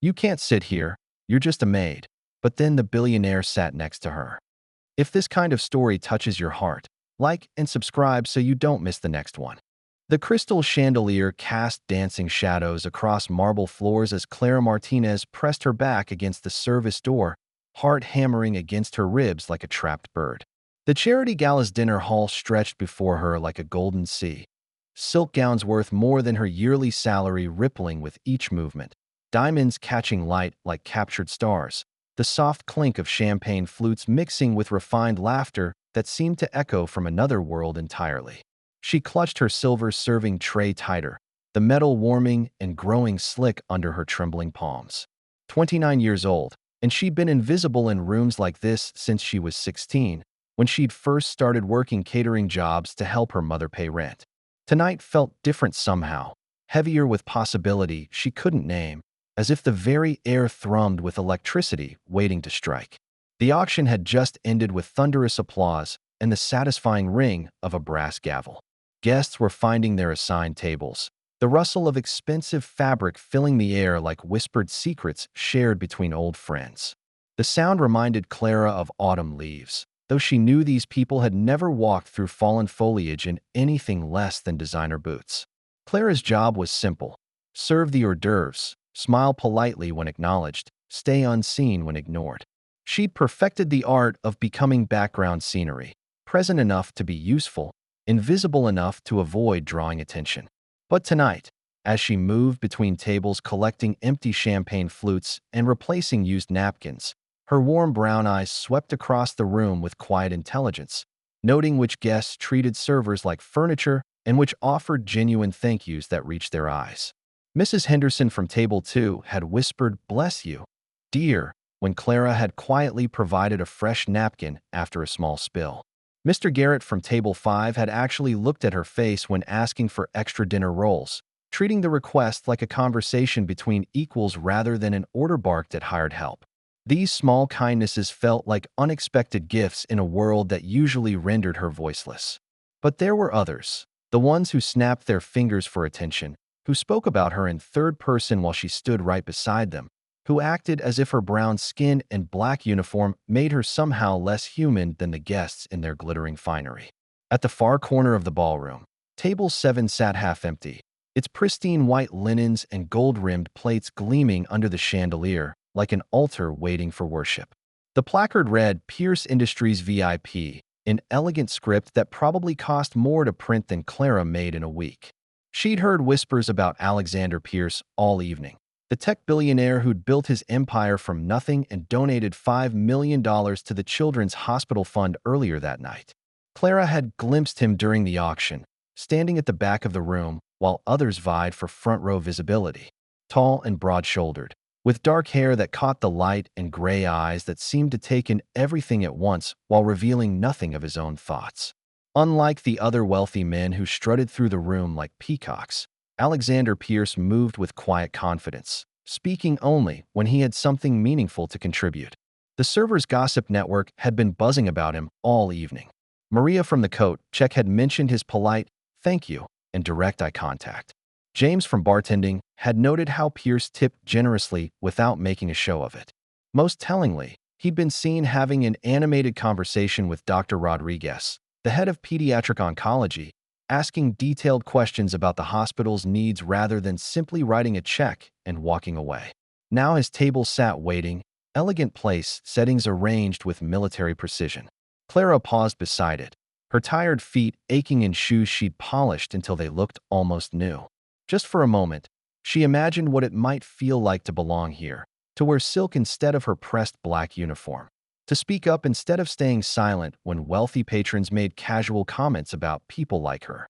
"You can't sit here. You're just a maid." But then the billionaire sat next to her. If this kind of story touches your heart, like and subscribe so you don't miss the next one. The crystal chandelier cast dancing shadows across marble floors as Clara Martinez pressed her back against the service door, heart hammering against her ribs like a trapped bird. The charity gala's dinner hall stretched before her like a golden sea. Silk gowns worth more than her yearly salary rippling with each movement, diamonds catching light like captured stars, the soft clink of champagne flutes mixing with refined laughter that seemed to echo from another world entirely. She clutched her silver serving tray tighter, the metal warming and growing slick under her trembling palms. 29 years old, and she'd been invisible in rooms like this since she was 16, when she'd first started working catering jobs to help her mother pay rent. Tonight felt different somehow, heavier with possibility she couldn't name, as if the very air thrummed with electricity waiting to strike. The auction had just ended with thunderous applause and the satisfying ring of a brass gavel. Guests were finding their assigned tables, the rustle of expensive fabric filling the air like whispered secrets shared between old friends. The sound reminded Clara of autumn leaves, though she knew these people had never walked through fallen foliage in anything less than designer boots. Clara's job was simple: serve the hors d'oeuvres, smile politely when acknowledged, stay unseen when ignored. She'd perfected the art of becoming background scenery, present enough to be useful, invisible enough to avoid drawing attention. But tonight, as she moved between tables collecting empty champagne flutes and replacing used napkins, her warm brown eyes swept across the room with quiet intelligence, noting which guests treated servers like furniture and which offered genuine thank yous that reached their eyes. Mrs. Henderson from Table 2 had whispered, "Bless you, dear," when Clara had quietly provided a fresh napkin after a small spill. Mr. Garrett from Table 5 had actually looked at her face when asking for extra dinner rolls, treating the request like a conversation between equals rather than an order barked at hired help. These small kindnesses felt like unexpected gifts in a world that usually rendered her voiceless. But there were others, the ones who snapped their fingers for attention, who spoke about her in third person while she stood right beside them, who acted as if her brown skin and black uniform made her somehow less human than the guests in their glittering finery. At the far corner of the ballroom, Table 7 sat half empty, its pristine white linens and gold-rimmed plates gleaming under the chandelier like an altar waiting for worship. The placard read Pierce Industries VIP, in elegant script that probably cost more to print than Clara made in a week. She'd heard whispers about Alexander Pierce all evening, the tech billionaire who'd built his empire from nothing and donated $5 million to the Children's Hospital Fund earlier that night. Clara had glimpsed him during the auction, standing at the back of the room while others vied for front-row visibility. Tall and broad-shouldered, with dark hair that caught the light and gray eyes that seemed to take in everything at once while revealing nothing of his own thoughts. Unlike the other wealthy men who strutted through the room like peacocks, Alexander Pierce moved with quiet confidence, speaking only when he had something meaningful to contribute. The servers' gossip network had been buzzing about him all evening. Maria from the coat check had mentioned his polite "thank you" and direct eye contact. James from bartending had noted how Pierce tipped generously without making a show of it. Most tellingly, he'd been seen having an animated conversation with Dr. Rodriguez, the head of pediatric oncology, asking detailed questions about the hospital's needs rather than simply writing a check and walking away. Now his table sat waiting, elegant place settings arranged with military precision. Clara paused beside it, her tired feet aching in shoes she'd polished until they looked almost new. Just for a moment, she imagined what it might feel like to belong here, to wear silk instead of her pressed black uniform, to speak up instead of staying silent when wealthy patrons made casual comments about people like her.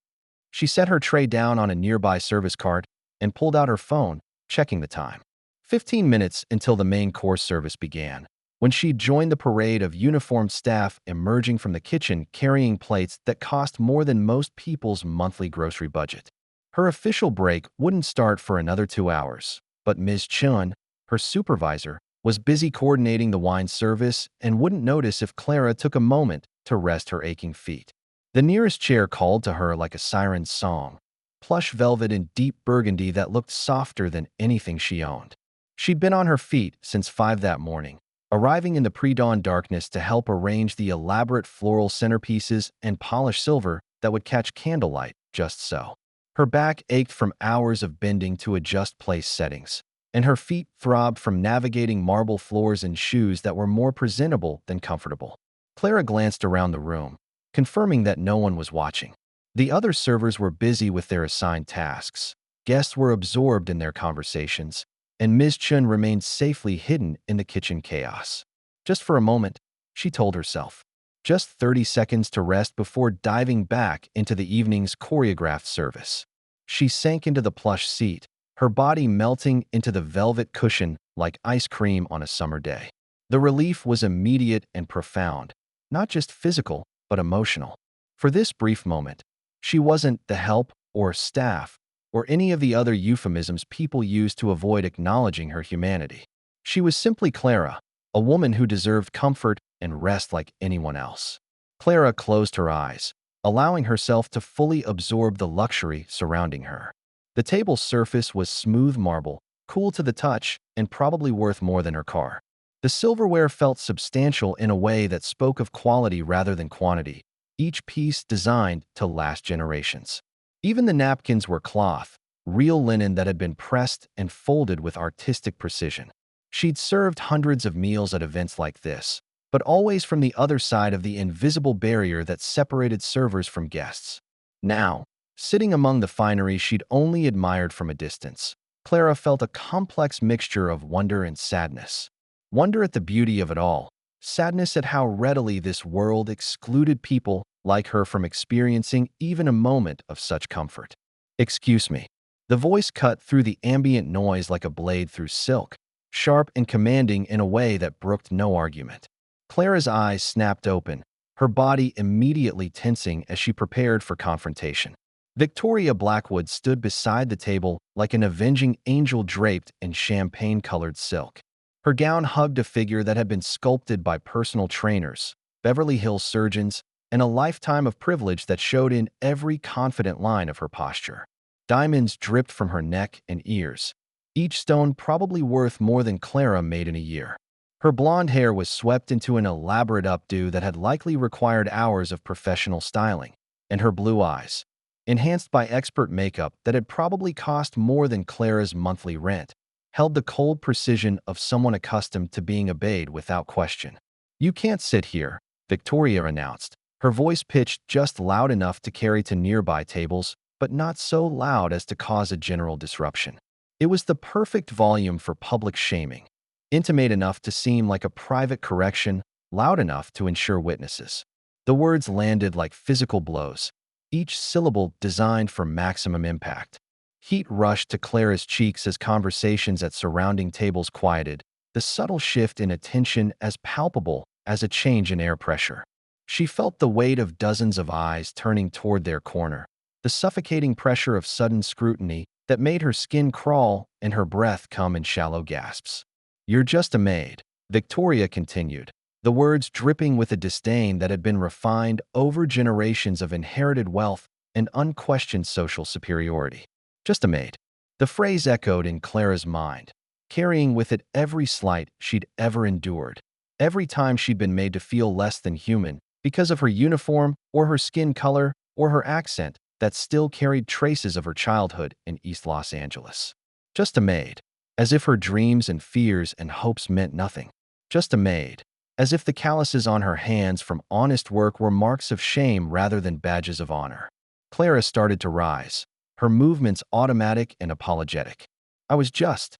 She set her tray down on a nearby service cart and pulled out her phone, checking the time. 15 minutes until the main course service began, when she joined the parade of uniformed staff emerging from the kitchen carrying plates that cost more than most people's monthly grocery budget. Her official break wouldn't start for another 2 hours, but Ms. Chun, her supervisor, was busy coordinating the wine service and wouldn't notice if Clara took a moment to rest her aching feet. The nearest chair called to her like a siren's song, plush velvet in deep burgundy that looked softer than anything she owned. She'd been on her feet since 5 that morning, arriving in the pre-dawn darkness to help arrange the elaborate floral centerpieces and polished silver that would catch candlelight just so. Her back ached from hours of bending to adjust place settings, and her feet throbbed from navigating marble floors and shoes that were more presentable than comfortable. Clara glanced around the room, confirming that no one was watching. The other servers were busy with their assigned tasks. Guests were absorbed in their conversations, and Ms. Chun remained safely hidden in the kitchen chaos. Just for a moment, she told herself. Just 30 seconds to rest before diving back into the evening's choreographed service. She sank into the plush seat, her body melting into the velvet cushion like ice cream on a summer day. The relief was immediate and profound, not just physical, but emotional. For this brief moment, she wasn't the help or staff or any of the other euphemisms people use to avoid acknowledging her humanity. She was simply Clara, a woman who deserved comfort and rest like anyone else. Clara closed her eyes, allowing herself to fully absorb the luxury surrounding her. The table's surface was smooth marble, cool to the touch, and probably worth more than her car. The silverware felt substantial in a way that spoke of quality rather than quantity, each piece designed to last generations. Even the napkins were cloth, real linen that had been pressed and folded with artistic precision. She'd served hundreds of meals at events like this, but always from the other side of the invisible barrier that separated servers from guests. Now, sitting among the finery she'd only admired from a distance, Clara felt a complex mixture of wonder and sadness. Wonder at the beauty of it all, sadness at how readily this world excluded people like her from experiencing even a moment of such comfort. "Excuse me." The voice cut through the ambient noise like a blade through silk, sharp and commanding in a way that brooked no argument. Clara's eyes snapped open, her body immediately tensing as she prepared for confrontation. Victoria Blackwood stood beside the table like an avenging angel draped in champagne-colored silk. Her gown hugged a figure that had been sculpted by personal trainers, Beverly Hills surgeons, and a lifetime of privilege that showed in every confident line of her posture. Diamonds dripped from her neck and ears, each stone probably worth more than Clara made in a year. Her blonde hair was swept into an elaborate updo that had likely required hours of professional styling, and her blue eyes, enhanced by expert makeup that had probably cost more than Clara's monthly rent, held the cold precision of someone accustomed to being obeyed without question. "You can't sit here," Victoria announced, her voice pitched just loud enough to carry to nearby tables, but not so loud as to cause a general disruption. It was the perfect volume for public shaming, intimate enough to seem like a private correction, loud enough to ensure witnesses. The words landed like physical blows, each syllable designed for maximum impact. Heat rushed to Clara's cheeks as conversations at surrounding tables quieted, the subtle shift in attention as palpable as a change in air pressure. She felt the weight of dozens of eyes turning toward their corner, the suffocating pressure of sudden scrutiny that made her skin crawl and her breath come in shallow gasps. "You're just a maid," Victoria continued, the words dripping with a disdain that had been refined over generations of inherited wealth and unquestioned social superiority. "Just a maid." The phrase echoed in Clara's mind, carrying with it every slight she'd ever endured, every time she'd been made to feel less than human because of her uniform or her skin color or her accent that still carried traces of her childhood in East Los Angeles. Just a maid, as if her dreams and fears and hopes meant nothing. Just a maid, as if the calluses on her hands from honest work were marks of shame rather than badges of honor. Clara started to rise, her movements automatic and apologetic. "I was just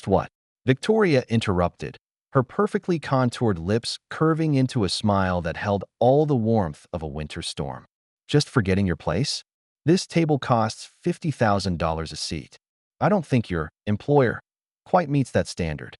what?" Victoria interrupted, her perfectly contoured lips curving into a smile that held all the warmth of a winter storm. "Just forgetting your place? This table costs $50,000 a seat. I don't think your employer quite meets that standard."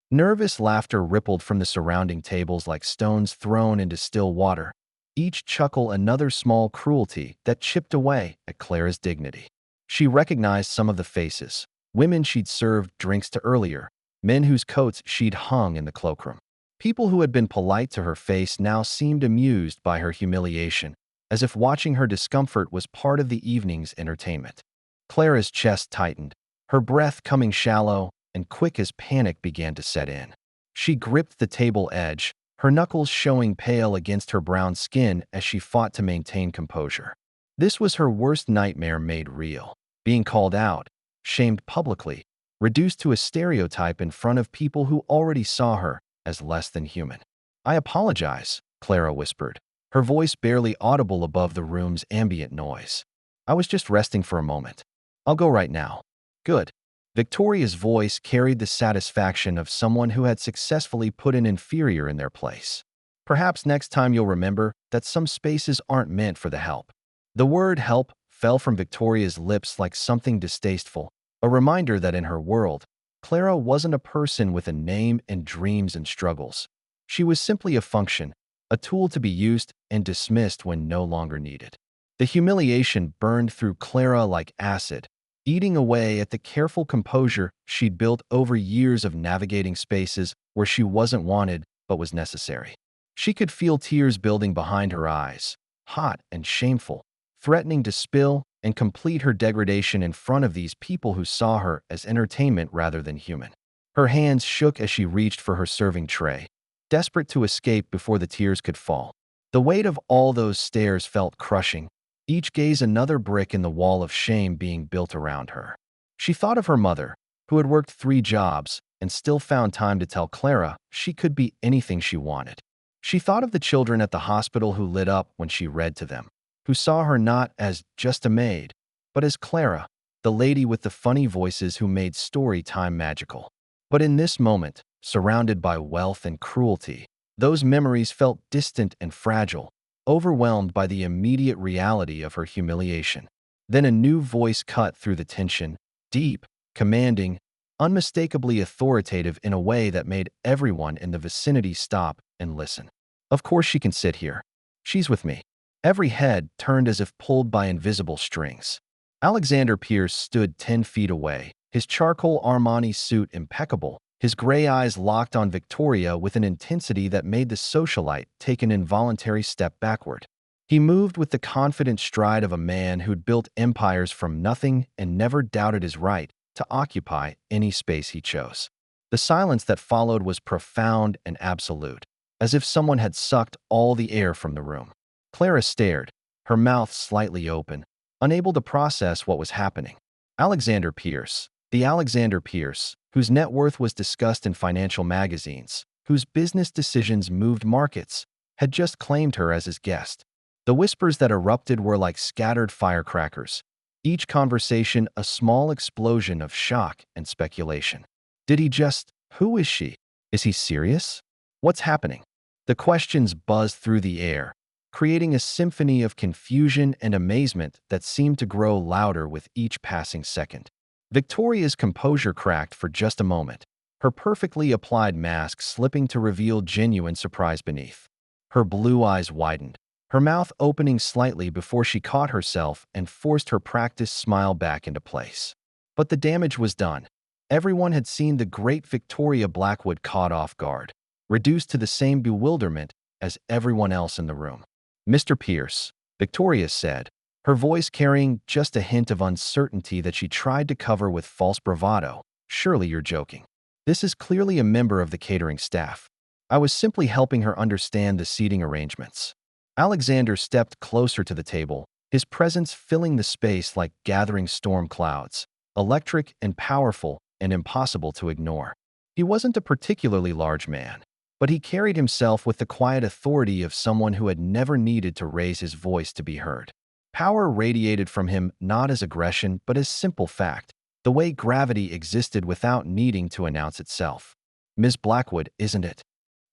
Nervous laughter rippled from the surrounding tables like stones thrown into still water, each chuckle another small cruelty that chipped away at Clara's dignity. She recognized some of the faces, women she'd served drinks to earlier, men whose coats she'd hung in the cloakroom. People who had been polite to her face now seemed amused by her humiliation, as if watching her discomfort was part of the evening's entertainment. Clara's chest tightened, her breath coming shallow, and quick as panic began to set in. She gripped the table edge, her knuckles showing pale against her brown skin as she fought to maintain composure. This was her worst nightmare made real. Being called out, shamed publicly, reduced to a stereotype in front of people who already saw her as less than human. "I apologize," Clara whispered, her voice barely audible above the room's ambient noise. "I was just resting for a moment. I'll go right now." "Good." Victoria's voice carried the satisfaction of someone who had successfully put an inferior in their place. "Perhaps next time you'll remember that some spaces aren't meant for the help." The word help fell from Victoria's lips like something distasteful, a reminder that in her world, Clara wasn't a person with a name and dreams and struggles. She was simply a function, a tool to be used and dismissed when no longer needed. The humiliation burned through Clara like acid, eating away at the careful composure she'd built over years of navigating spaces where she wasn't wanted but was necessary. She could feel tears building behind her eyes, hot and shameful, threatening to spill and complete her degradation in front of these people who saw her as entertainment rather than human. Her hands shook as she reached for her serving tray, desperate to escape before the tears could fall. The weight of all those stares felt crushing, each gaze another brick in the wall of shame being built around her. She thought of her mother, who had worked 3 jobs and still found time to tell Clara she could be anything she wanted. She thought of the children at the hospital who lit up when she read to them, who saw her not as just a maid, but as Clara, the lady with the funny voices who made story time magical. But in this moment, surrounded by wealth and cruelty, those memories felt distant and fragile, overwhelmed by the immediate reality of her humiliation. Then a new voice cut through the tension, deep, commanding, unmistakably authoritative in a way that made everyone in the vicinity stop and listen. "Of course she can sit here. She's with me." Every head turned as if pulled by invisible strings. Alexander Pierce stood 10 feet away, his charcoal Armani suit impeccable, his gray eyes locked on Victoria with an intensity that made the socialite take an involuntary step backward. He moved with the confident stride of a man who'd built empires from nothing and never doubted his right to occupy any space he chose. The silence that followed was profound and absolute, as if someone had sucked all the air from the room. Clara stared, her mouth slightly open, unable to process what was happening. Alexander Pierce, the Alexander Pierce, whose net worth was discussed in financial magazines, whose business decisions moved markets, had just claimed her as his guest. The whispers that erupted were like scattered firecrackers, each conversation a small explosion of shock and speculation. Did he just? Who is she? Is he serious? What's happening? The questions buzzed through the air, creating a symphony of confusion and amazement that seemed to grow louder with each passing second. Victoria's composure cracked for just a moment, her perfectly applied mask slipping to reveal genuine surprise beneath. Her blue eyes widened, her mouth opening slightly before she caught herself and forced her practiced smile back into place. But the damage was done. Everyone had seen the great Victoria Blackwood caught off guard, reduced to the same bewilderment as everyone else in the room. "Mr. Pierce," Victoria said, her voice carrying just a hint of uncertainty that she tried to cover with false bravado. "Surely you're joking. This is clearly a member of the catering staff. I was simply helping her understand the seating arrangements." Alexander stepped closer to the table, his presence filling the space like gathering storm clouds, electric and powerful and impossible to ignore. He wasn't a particularly large man, but he carried himself with the quiet authority of someone who had never needed to raise his voice to be heard. Power radiated from him not as aggression but as simple fact, the way gravity existed without needing to announce itself. "Ms. Blackwood, isn't it?"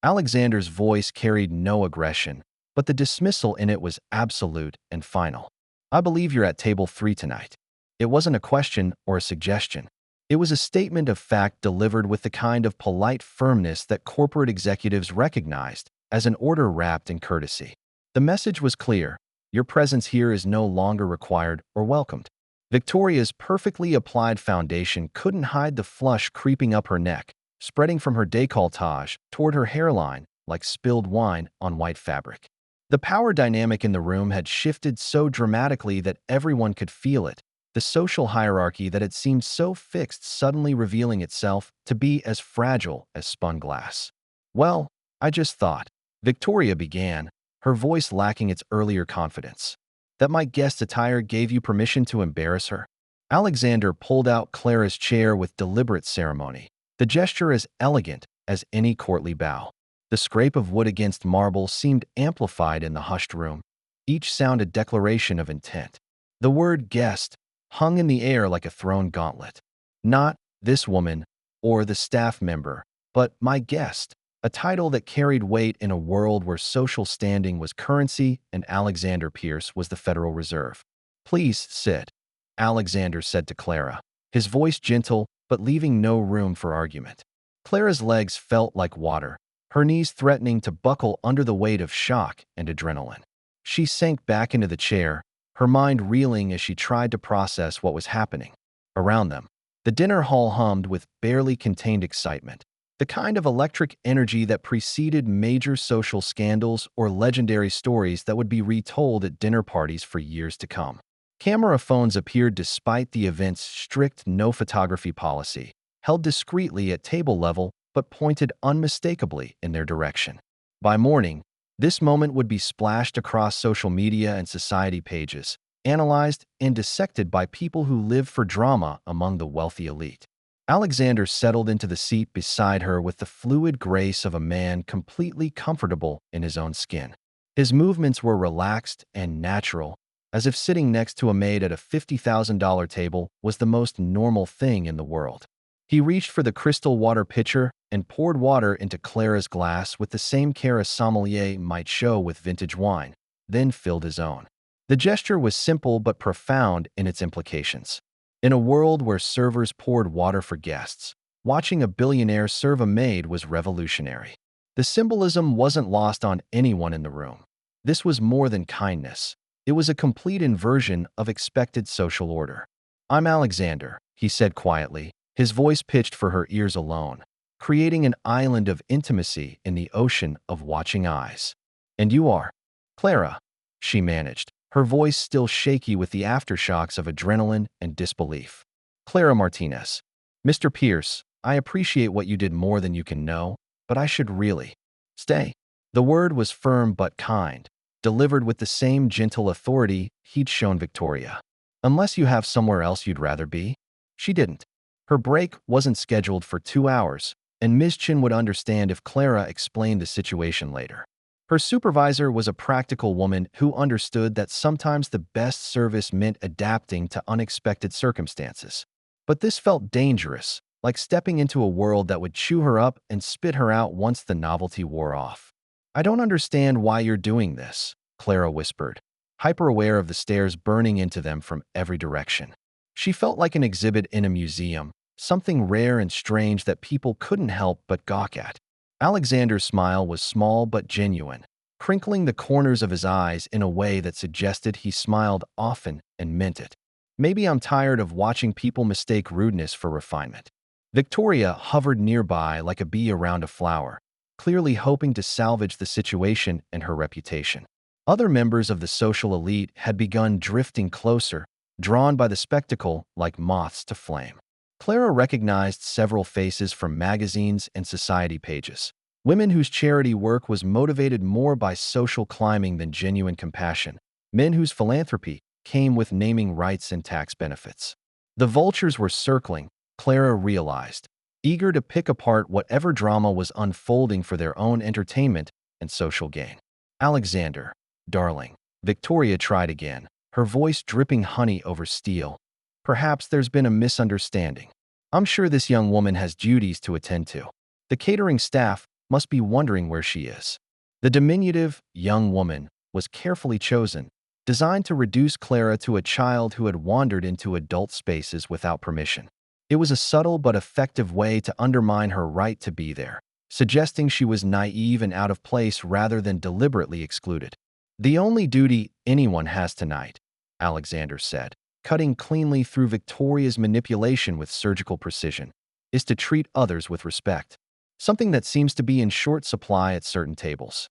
Alexander's voice carried no aggression, but the dismissal in it was absolute and final. "I believe you're at table 3 tonight." It wasn't a question or a suggestion. It was a statement of fact delivered with the kind of polite firmness that corporate executives recognized as an order wrapped in courtesy. The message was clear: your presence here is no longer required or welcomed. Victoria's perfectly applied foundation couldn't hide the flush creeping up her neck, spreading from her décolletage toward her hairline like spilled wine on white fabric. The power dynamic in the room had shifted so dramatically that everyone could feel it, the social hierarchy that had seemed so fixed suddenly revealing itself to be as fragile as spun glass. "Well, I just thought," Victoria began, her voice lacking its earlier confidence, "that my guest attire gave you permission to embarrass her." Alexander pulled out Clara's chair with deliberate ceremony, the gesture as elegant as any courtly bow. The scrape of wood against marble seemed amplified in the hushed room. Each sound a declaration of intent. The word guest hung in the air like a thrown gauntlet. Not this woman or the staff member, but my guest, a title that carried weight in a world where social standing was currency and Alexander Pierce was the Federal Reserve. "Please sit," Alexander said to Clara, his voice gentle but leaving no room for argument. Clara's legs felt like water, her knees threatening to buckle under the weight of shock and adrenaline. She sank back into the chair, her mind reeling as she tried to process what was happening around them. The dinner hall hummed with barely contained excitement, the kind of electric energy that preceded major social scandals or legendary stories that would be retold at dinner parties for years to come. Camera phones appeared despite the event's strict no photography policy, held discreetly at table level but pointed unmistakably in their direction. By morning, this moment would be splashed across social media and society pages, analyzed and dissected by people who live for drama among the wealthy elite. Alexander settled into the seat beside her with the fluid grace of a man completely comfortable in his own skin. His movements were relaxed and natural, as if sitting next to a maid at a $50,000 table was the most normal thing in the world. He reached for the crystal water pitcher and poured water into Clara's glass with the same care a sommelier might show with vintage wine, then filled his own. The gesture was simple but profound in its implications. In a world where servers poured water for guests, watching a billionaire serve a maid was revolutionary. The symbolism wasn't lost on anyone in the room. This was more than kindness. It was a complete inversion of expected social order. "I'm Alexander," he said quietly, his voice pitched for her ears alone, creating an island of intimacy in the ocean of watching eyes. "And you are?" "Clara," she managed, her voice still shaky with the aftershocks of adrenaline and disbelief. "Clara Martinez. Mr. Pierce, I appreciate what you did more than you can know, but I should really stay." The word was firm but kind, delivered with the same gentle authority he'd shown Victoria. "Unless you have somewhere else you'd rather be?" She didn't. Her break wasn't scheduled for 2 hours, and Ms. Chin would understand if Clara explained the situation later. Her supervisor was a practical woman who understood that sometimes the best service meant adapting to unexpected circumstances. But this felt dangerous, like stepping into a world that would chew her up and spit her out once the novelty wore off. "I don't understand why you're doing this," Clara whispered, hyper-aware of the stares burning into them from every direction. She felt like an exhibit in a museum, something rare and strange that people couldn't help but gawk at. Alexander's smile was small but genuine, crinkling the corners of his eyes in a way that suggested he smiled often and meant it. "Maybe I'm tired of watching people mistake rudeness for refinement." Victoria hovered nearby like a bee around a flower, clearly hoping to salvage the situation and her reputation. Other members of the social elite had begun drifting closer, drawn by the spectacle like moths to flame. Clara recognized several faces from magazines and society pages. Women whose charity work was motivated more by social climbing than genuine compassion. Men whose philanthropy came with naming rights and tax benefits. The vultures were circling, Clara realized, eager to pick apart whatever drama was unfolding for their own entertainment and social gain. "Alexander, darling," Victoria tried again, her voice dripping honey over steel. "Perhaps there's been a misunderstanding. I'm sure this young woman has duties to attend to. The catering staff must be wondering where she is." The diminutive, young woman was carefully chosen, designed to reduce Clara to a child who had wandered into adult spaces without permission. It was a subtle but effective way to undermine her right to be there, suggesting she was naive and out of place rather than deliberately excluded. "The only duty anyone has tonight," Alexander said, cutting cleanly through Victoria's manipulation with surgical precision, "is to treat others with respect, something that seems to be in short supply at certain tables."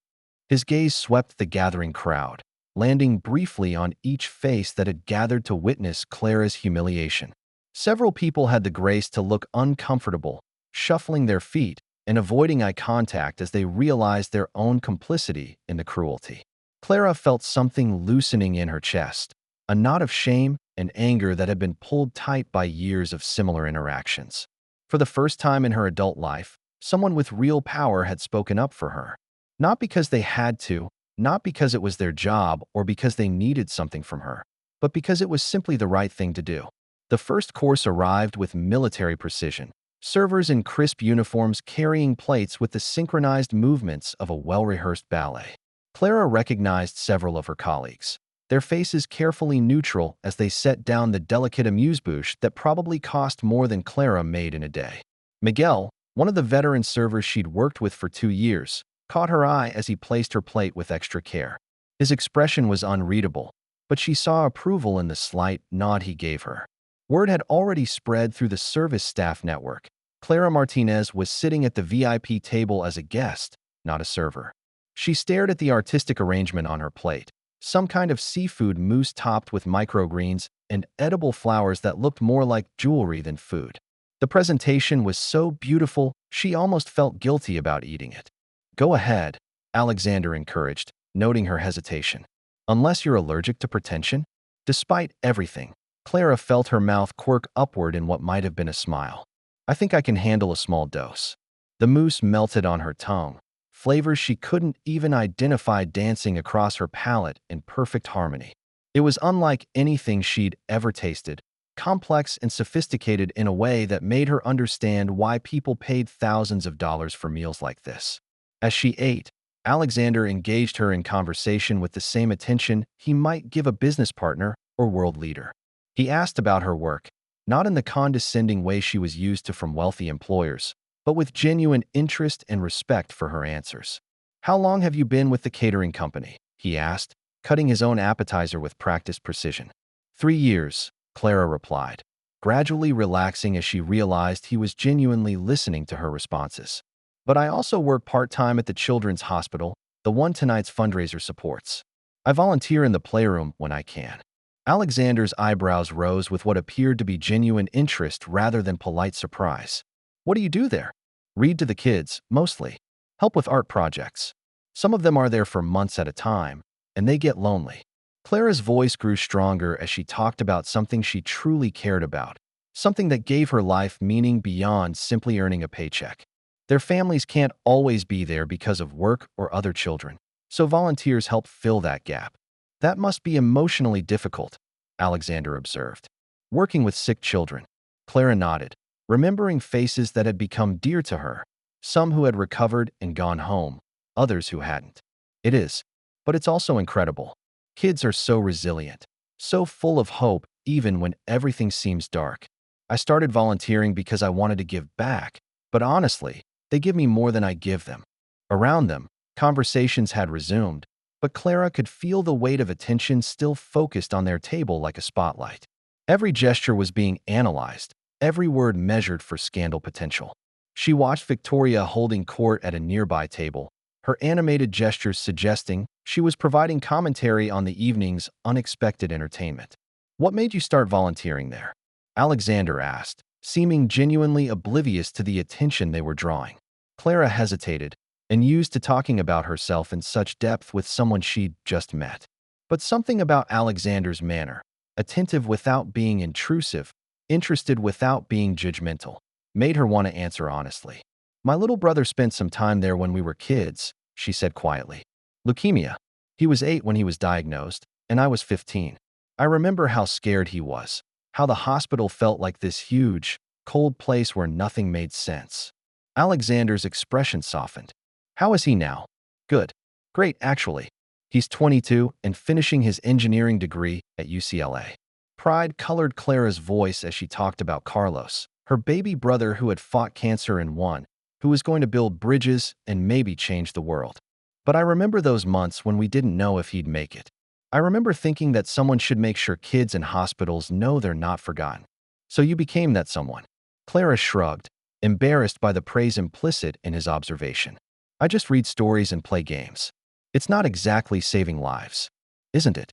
His gaze swept the gathering crowd, landing briefly on each face that had gathered to witness Clara's humiliation. Several people had the grace to look uncomfortable, shuffling their feet and avoiding eye contact as they realized their own complicity in the cruelty. Clara felt something loosening in her chest, a knot of shame and anger that had been pulled tight by years of similar interactions. For the first time in her adult life, someone with real power had spoken up for her. Not because they had to, not because it was their job or because they needed something from her, but because it was simply the right thing to do. The first course arrived with military precision, servers in crisp uniforms carrying plates with the synchronized movements of a well-rehearsed ballet. Clara recognized several of her colleagues, their faces carefully neutral as they set down the delicate amuse-bouche that probably cost more than Clara made in a day. Miguel, one of the veteran servers she'd worked with for 2 years, caught her eye as he placed her plate with extra care. His expression was unreadable, but she saw approval in the slight nod he gave her. Word had already spread through the service staff network. Clara Martinez was sitting at the VIP table as a guest, not a server. She stared at the artistic arrangement on her plate, some kind of seafood mousse topped with microgreens and edible flowers that looked more like jewelry than food. The presentation was so beautiful, she almost felt guilty about eating it. "Go ahead," Alexander encouraged, noting her hesitation. "Unless you're allergic to pretension?" Despite everything, Clara felt her mouth quirk upward in what might have been a smile. "I think I can handle a small dose." The mousse melted on her tongue, flavors she couldn't even identify dancing across her palate in perfect harmony. It was unlike anything she'd ever tasted, complex and sophisticated in a way that made her understand why people paid thousands of dollars for meals like this. As she ate, Alexander engaged her in conversation with the same attention he might give a business partner or world leader. He asked about her work, not in the condescending way she was used to from wealthy employers, but with genuine interest and respect for her answers. "How long have you been with the catering company?" he asked, cutting his own appetizer with practiced precision. 3 years, Clara replied, gradually relaxing as she realized he was genuinely listening to her responses. "But I also work part-time at the Children's Hospital, the one tonight's fundraiser supports. I volunteer in the playroom when I can." Alexander's eyebrows rose with what appeared to be genuine interest rather than polite surprise. "What do you do there?" "Read to the kids, mostly. Help with art projects. Some of them are there for months at a time, and they get lonely." Clara's voice grew stronger as she talked about something she truly cared about, something that gave her life meaning beyond simply earning a paycheck. Their families can't always be there because of work or other children, so volunteers help fill that gap. "That must be emotionally difficult," Alexander observed. "Working with sick children." Clara nodded, remembering faces that had become dear to her, some who had recovered and gone home, others who hadn't. "It is, but it's also incredible. Kids are so resilient, so full of hope even when everything seems dark. I started volunteering because I wanted to give back, but honestly, they give me more than I give them." Around them, conversations had resumed, but Clara could feel the weight of attention still focused on their table like a spotlight. Every gesture was being analyzed, every word measured for scandal potential. She watched Victoria holding court at a nearby table, her animated gestures suggesting she was providing commentary on the evening's unexpected entertainment. "What made you start volunteering there?" Alexander asked, seeming genuinely oblivious to the attention they were drawing. Clara hesitated, and used to talking about herself in such depth with someone she'd just met. But something about Alexander's manner, attentive without being intrusive, interested without being judgmental, made her want to answer honestly. "My little brother spent some time there when we were kids," she said quietly. "Leukemia. He was 8 when he was diagnosed, and I was 15. I remember how scared he was, how the hospital felt like this huge, cold place where nothing made sense." Alexander's expression softened. "How is he now?" "Good. Great, actually. He's 22 and finishing his engineering degree at UCLA. Pride colored Clara's voice as she talked about Carlos, her baby brother who had fought cancer and won, who was going to build bridges and maybe change the world. "But I remember those months when we didn't know if he'd make it. I remember thinking that someone should make sure kids in hospitals know they're not forgotten." "So you became that someone?" Clara shrugged, embarrassed by the praise implicit in his observation. "I just read stories and play games. It's not exactly saving lives." isn't it?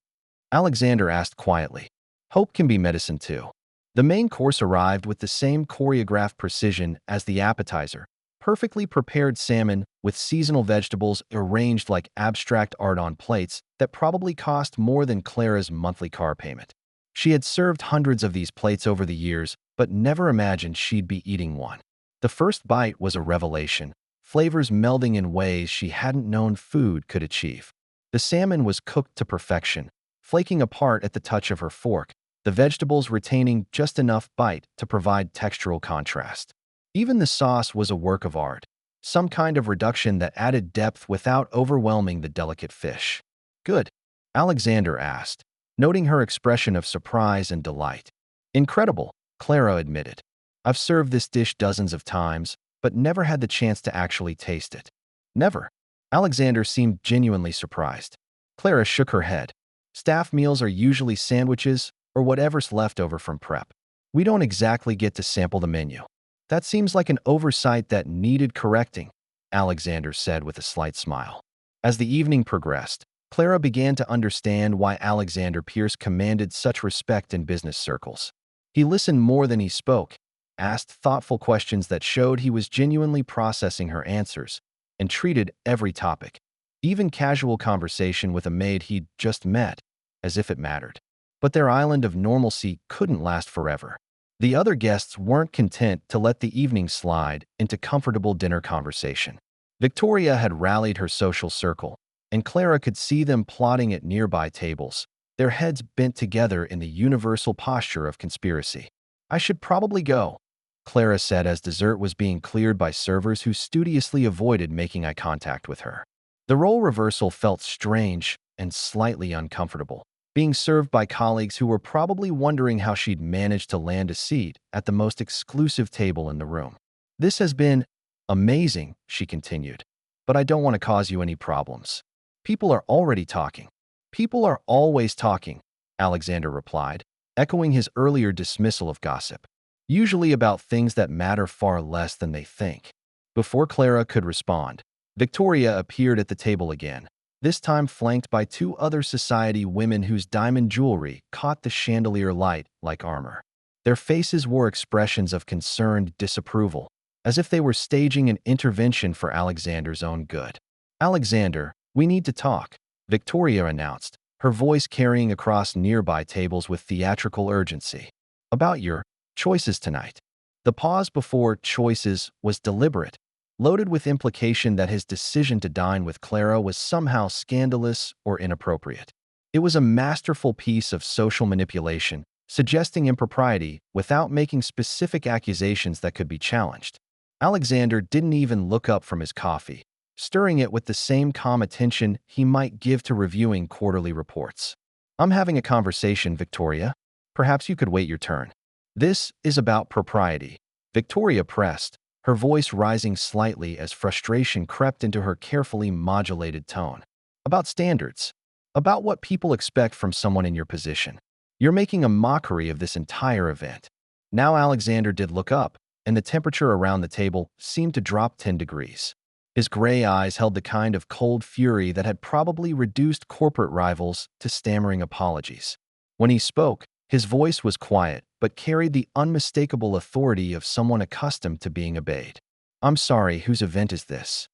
Alexander asked quietly. Hope can be medicine too. The main course arrived with the same choreographed precision as the appetizer, perfectly prepared salmon with seasonal vegetables arranged like abstract art on plates that probably cost more than Clara's monthly car payment. She had served hundreds of these plates over the years, but never imagined she'd be eating one. The first bite was a revelation, flavors melding in ways she hadn't known food could achieve. The salmon was cooked to perfection, flaking apart at the touch of her fork, the vegetables retaining just enough bite to provide textural contrast. Even the sauce was a work of art, some kind of reduction that added depth without overwhelming the delicate fish. Good, Alexander asked, noting her expression of surprise and delight. Incredible, Clara admitted. I've served this dish dozens of times, but never had the chance to actually taste it. Never. Alexander seemed genuinely surprised. Clara shook her head. Staff meals are usually sandwiches or whatever's left over from prep. We don't exactly get to sample the menu. That seems like an oversight that needed correcting, Alexander said with a slight smile. As the evening progressed, Clara began to understand why Alexander Pierce commanded such respect in business circles. He listened more than he spoke, asked thoughtful questions that showed he was genuinely processing her answers, and treated every topic, even casual conversation with a maid he'd just met, as if it mattered. But their island of normalcy couldn't last forever. The other guests weren't content to let the evening slide into comfortable dinner conversation. Victoria had rallied her social circle, and Clara could see them plotting at nearby tables, their heads bent together in the universal posture of conspiracy. I should probably go, Clara said as dessert was being cleared by servers who studiously avoided making eye contact with her. The role reversal felt strange and slightly uncomfortable, being served by colleagues who were probably wondering how she'd managed to land a seat at the most exclusive table in the room. This has been amazing, she continued, but I don't want to cause you any problems. People are already talking. People are always talking, Alexander replied, echoing his earlier dismissal of gossip. Usually about things that matter far less than they think. Before Clara could respond, Victoria appeared at the table again, this time flanked by two other society women whose diamond jewelry caught the chandelier light like armor. Their faces wore expressions of concerned disapproval, as if they were staging an intervention for Alexander's own good. Alexander, we need to talk, Victoria announced, her voice carrying across nearby tables with theatrical urgency. About your choices tonight. The pause before choices was deliberate, loaded with implication that his decision to dine with Clara was somehow scandalous or inappropriate. It was a masterful piece of social manipulation, suggesting impropriety without making specific accusations that could be challenged. Alexander didn't even look up from his coffee, stirring it with the same calm attention he might give to reviewing quarterly reports. I'm having a conversation, Victoria. Perhaps you could wait your turn. This is about propriety, Victoria pressed, her voice rising slightly as frustration crept into her carefully modulated tone. About standards. About what people expect from someone in your position. You're making a mockery of this entire event. Now Alexander did look up, and the temperature around the table seemed to drop 10 degrees. His gray eyes held the kind of cold fury that had probably reduced corporate rivals to stammering apologies. When he spoke, his voice was quiet, but carried the unmistakable authority of someone accustomed to being obeyed. I'm sorry, whose event is this?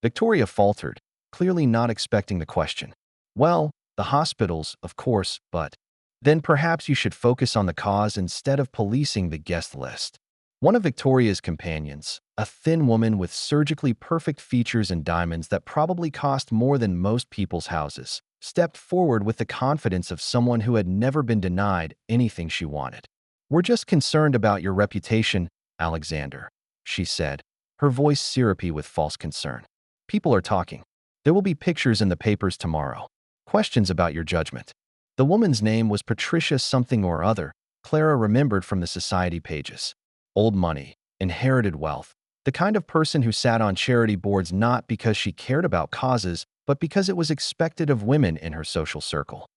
Victoria faltered, clearly not expecting the question. Well, the hospital's, of course, but then perhaps you should focus on the cause instead of policing the guest list. One of Victoria's companions, a thin woman with surgically perfect features and diamonds that probably cost more than most people's houses, stepped forward with the confidence of someone who had never been denied anything she wanted. We're just concerned about your reputation, Alexander, she said, her voice syrupy with false concern. People are talking. There will be pictures in the papers tomorrow. Questions about your judgment. The woman's name was Patricia something or other, Clara remembered from the society pages. Old money, inherited wealth, the kind of person who sat on charity boards not because she cared about causes, but because it was expected of women in her social circle.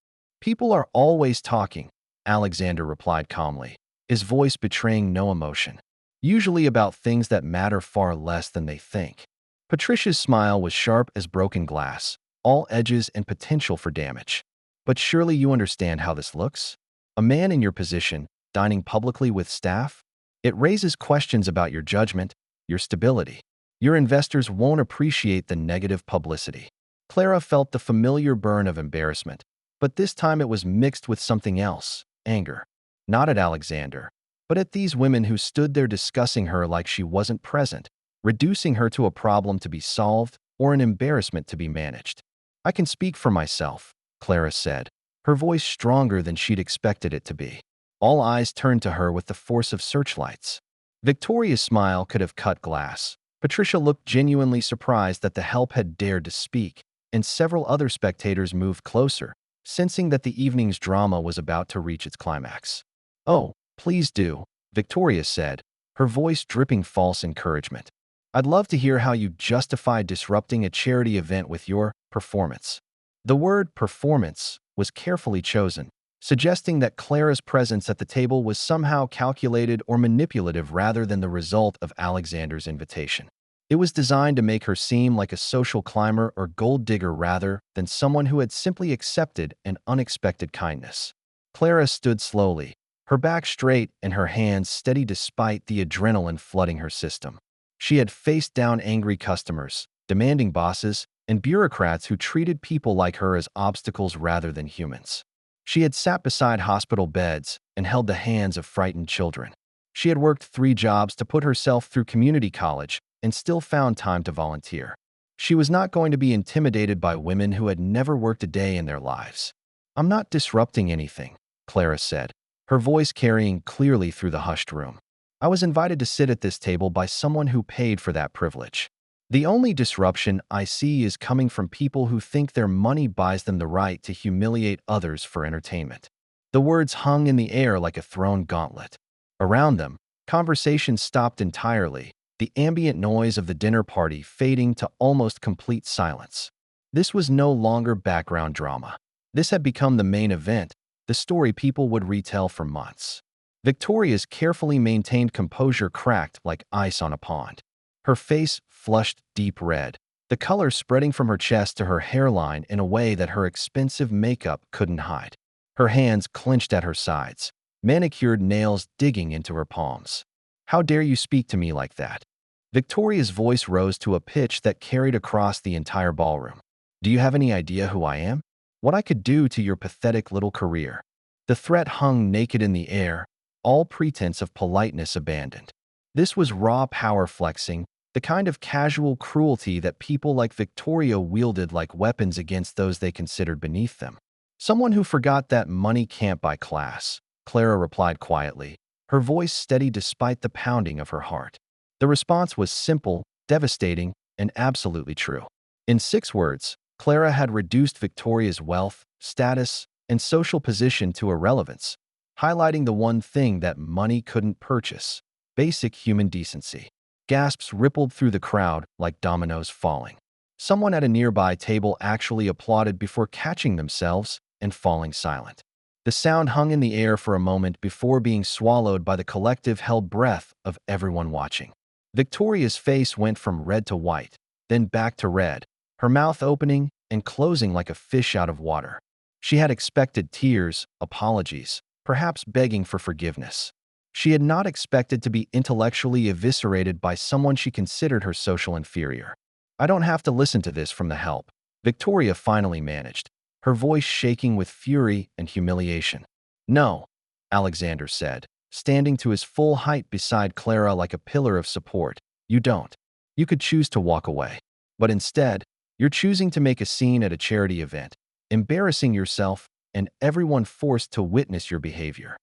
People are always talking, Alexander replied calmly, his voice betraying no emotion. Usually about things that matter far less than they think. Patricia's smile was sharp as broken glass, all edges and potential for damage. But surely you understand how this looks? A man in your position, dining publicly with staff? It raises questions about your judgment, your stability. Your investors won't appreciate the negative publicity. Clara felt the familiar burn of embarrassment, but this time it was mixed with something else, anger. Not at Alexander, but at these women who stood there discussing her like she wasn't present, reducing her to a problem to be solved or an embarrassment to be managed. I can speak for myself, Clara said, her voice stronger than she'd expected it to be. All eyes turned to her with the force of searchlights. Victoria's smile could have cut glass. Patricia looked genuinely surprised that the help had dared to speak, and several other spectators moved closer, sensing that the evening's drama was about to reach its climax. "Oh, please do," Victoria said, her voice dripping false encouragement. "I'd love to hear how you justify disrupting a charity event with your performance." The word performance was carefully chosen, suggesting that Clara's presence at the table was somehow calculated or manipulative rather than the result of Alexander's invitation. It was designed to make her seem like a social climber or gold digger rather than someone who had simply accepted an unexpected kindness. Clara stood slowly, her back straight and her hands steady despite the adrenaline flooding her system. She had faced down angry customers, demanding bosses, and bureaucrats who treated people like her as obstacles rather than humans. She had sat beside hospital beds and held the hands of frightened children. She had worked 3 jobs to put herself through community college and still found time to volunteer. She was not going to be intimidated by women who had never worked a day in their lives. "I'm not disrupting anything," Clara said, her voice carrying clearly through the hushed room. "I was invited to sit at this table by someone who paid for that privilege. The only disruption I see is coming from people who think their money buys them the right to humiliate others for entertainment." The words hung in the air like a thrown gauntlet. Around them, conversation stopped entirely, the ambient noise of the dinner party fading to almost complete silence. This was no longer background drama. This had become the main event, the story people would retell for months. Victoria's carefully maintained composure cracked like ice on a pond. Her face flushed deep red, the color spreading from her chest to her hairline in a way that her expensive makeup couldn't hide. Her hands clenched at her sides, manicured nails digging into her palms. "How dare you speak to me like that?" Victoria's voice rose to a pitch that carried across the entire ballroom. "Do you have any idea who I am? What I could do to your pathetic little career?" The threat hung naked in the air, all pretense of politeness abandoned. This was raw power flexing, the kind of casual cruelty that people like Victoria wielded like weapons against those they considered beneath them. "Someone who forgot that money can't buy class," Clara replied quietly, her voice steady despite the pounding of her heart. The response was simple, devastating, and absolutely true. In 6 words, Clara had reduced Victoria's wealth, status, and social position to irrelevance, highlighting the one thing that money couldn't purchase: basic human decency. Gasps rippled through the crowd like dominoes falling. Someone at a nearby table actually applauded before catching themselves and falling silent. The sound hung in the air for a moment before being swallowed by the collective held breath of everyone watching. Victoria's face went from red to white, then back to red, her mouth opening and closing like a fish out of water. She had expected tears, apologies, perhaps begging for forgiveness. She had not expected to be intellectually eviscerated by someone she considered her social inferior. "I don't have to listen to this from the help," Victoria finally managed, her voice shaking with fury and humiliation. "No," Alexander said, standing to his full height beside Clara like a pillar of support. "You don't. You could choose to walk away. But instead, you're choosing to make a scene at a charity event, embarrassing yourself and everyone forced to witness your behavior."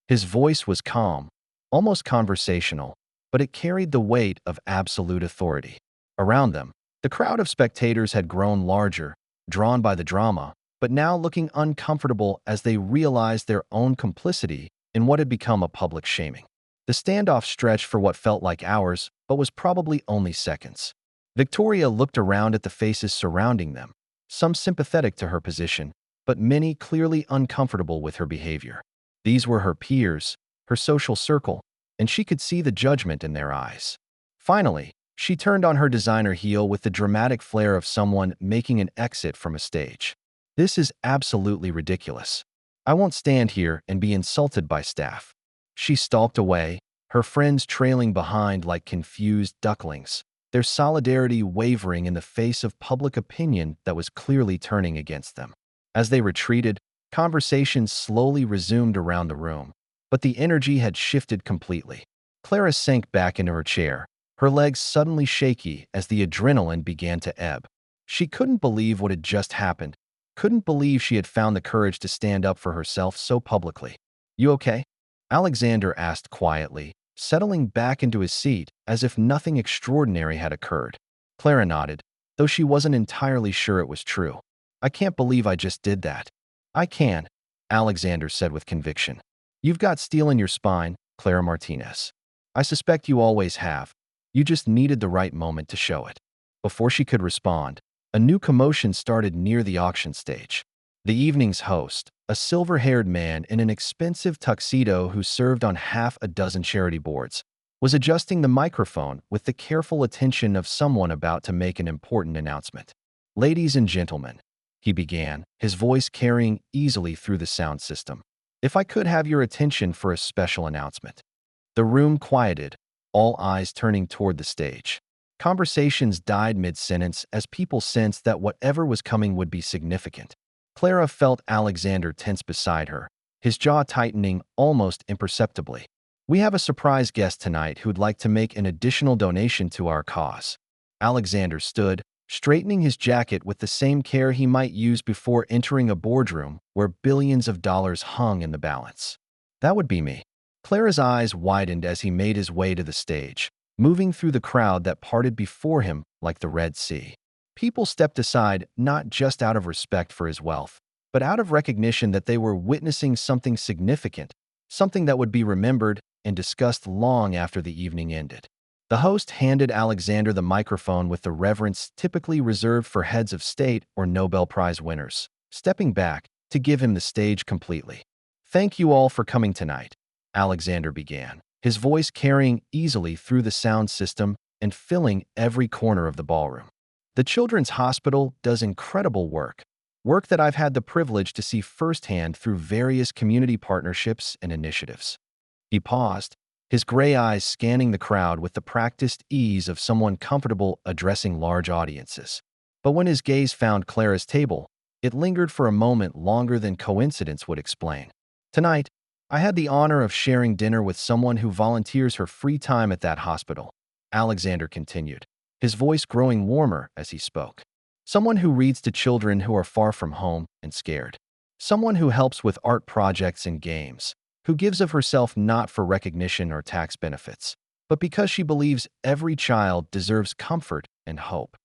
His voice was calm, almost conversational, but it carried the weight of absolute authority. Around them, the crowd of spectators had grown larger, drawn by the drama, but now looking uncomfortable as they realized their own complicity in what had become a public shaming. The standoff stretched for what felt like hours, but was probably only seconds. Victoria looked around at the faces surrounding them, some sympathetic to her position, but many clearly uncomfortable with her behavior. These were her peers, her social circle, and she could see the judgment in their eyes. Finally, she turned on her designer heel with the dramatic flair of someone making an exit from a stage. This is absolutely ridiculous. I won't stand here and be insulted by staff." She stalked away, her friends trailing behind like confused ducklings, their solidarity wavering in the face of public opinion that was clearly turning against them. As they retreated, conversations slowly resumed around the room, but the energy had shifted completely. Clara sank back into her chair, her legs suddenly shaky as the adrenaline began to ebb. She couldn't believe what had just happened, couldn't believe she had found the courage to stand up for herself so publicly. "You okay?" Alexander asked quietly, settling back into his seat as if nothing extraordinary had occurred. Clara nodded, though she wasn't entirely sure it was true. "I can't believe I just did that." "I can," Alexander said with conviction. "You've got steel in your spine, Clara Martinez. I suspect you always have. You just needed the right moment to show it." Before she could respond, a new commotion started near the auction stage. The evening's host, a silver-haired man in an expensive tuxedo who served on half a dozen charity boards, was adjusting the microphone with the careful attention of someone about to make an important announcement. "Ladies and gentlemen," he began, his voice carrying easily through the sound system, "if I could have your attention for a special announcement." The room quieted, all eyes turning toward the stage. Conversations died mid-sentence as people sensed that whatever was coming would be significant. Clara felt Alexander tense beside her, his jaw tightening almost imperceptibly. "We have a surprise guest tonight who'd like to make an additional donation to our cause." Alexander stood, straightening his jacket with the same care he might use before entering a boardroom where billions of dollars hung in the balance. "That would be me." Clara's eyes widened as he made his way to the stage, moving through the crowd that parted before him like the Red Sea. People stepped aside not just out of respect for his wealth, but out of recognition that they were witnessing something significant, something that would be remembered and discussed long after the evening ended. The host handed Alexander the microphone with the reverence typically reserved for heads of state or Nobel Prize winners, stepping back to give him the stage completely. "Thank you all for coming tonight," Alexander began, his voice carrying easily through the sound system and filling every corner of the ballroom. "The Children's Hospital does incredible work that I've had the privilege to see firsthand through various community partnerships and initiatives." He paused, his gray eyes scanning the crowd with the practiced ease of someone comfortable addressing large audiences. But when his gaze found Clara's table, it lingered for a moment longer than coincidence would explain. "Tonight, I had the honor of sharing dinner with someone who volunteers her free time at that hospital," Alexander continued, his voice growing warmer as he spoke. "Someone who reads to children who are far from home and scared. Someone who helps with art projects and games, who gives of herself not for recognition or tax benefits, but because she believes every child deserves comfort and hope."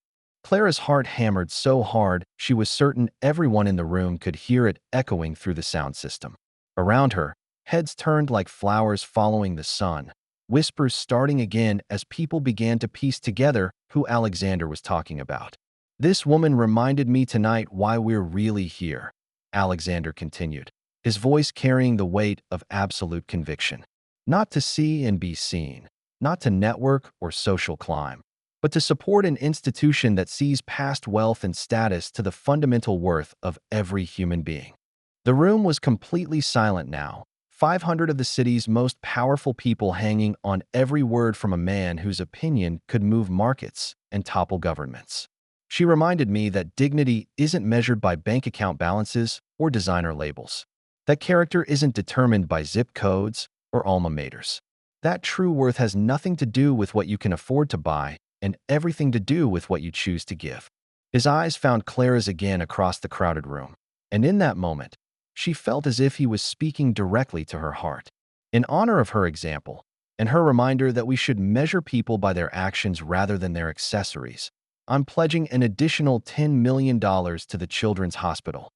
Clara's heart hammered so hard she was certain everyone in the room could hear it echoing through the sound system. Around her, heads turned like flowers following the sun, whispers starting again as people began to piece together who Alexander was talking about. "This woman reminded me tonight why we're really here," Alexander continued, his voice carrying the weight of absolute conviction. "Not to see and be seen, not to network or social climb, but to support an institution that sees past wealth and status to the fundamental worth of every human being." The room was completely silent now, 500 of the city's most powerful people hanging on every word from a man whose opinion could move markets and topple governments. "She reminded me that dignity isn't measured by bank account balances or designer labels. That character isn't determined by zip codes or alma maters. That true worth has nothing to do with what you can afford to buy and everything to do with what you choose to give." His eyes found Clara's again across the crowded room, and in that moment, she felt as if he was speaking directly to her heart. In honor of her example, and her reminder that we should measure people by their actions rather than their accessories, "I'm pledging an additional $10 million to the Children's Hospital."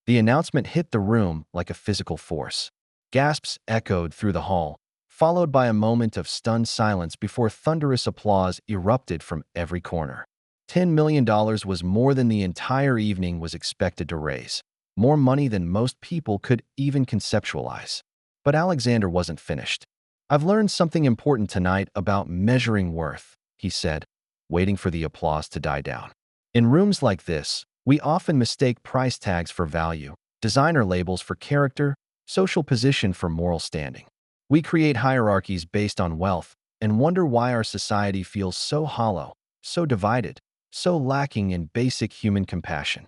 The announcement hit the room like a physical force. Gasps echoed through the hall, followed by a moment of stunned silence before thunderous applause erupted from every corner. $10 million was more than the entire evening was expected to raise, more money than most people could even conceptualize. But Alexander wasn't finished. "I've learned something important tonight about measuring worth," he said, waiting for the applause to die down. "In rooms like this, We often mistake price tags for value, designer labels for character, social position for moral standing. We create hierarchies based on wealth and wonder why our society feels so hollow, so divided, so lacking in basic human compassion.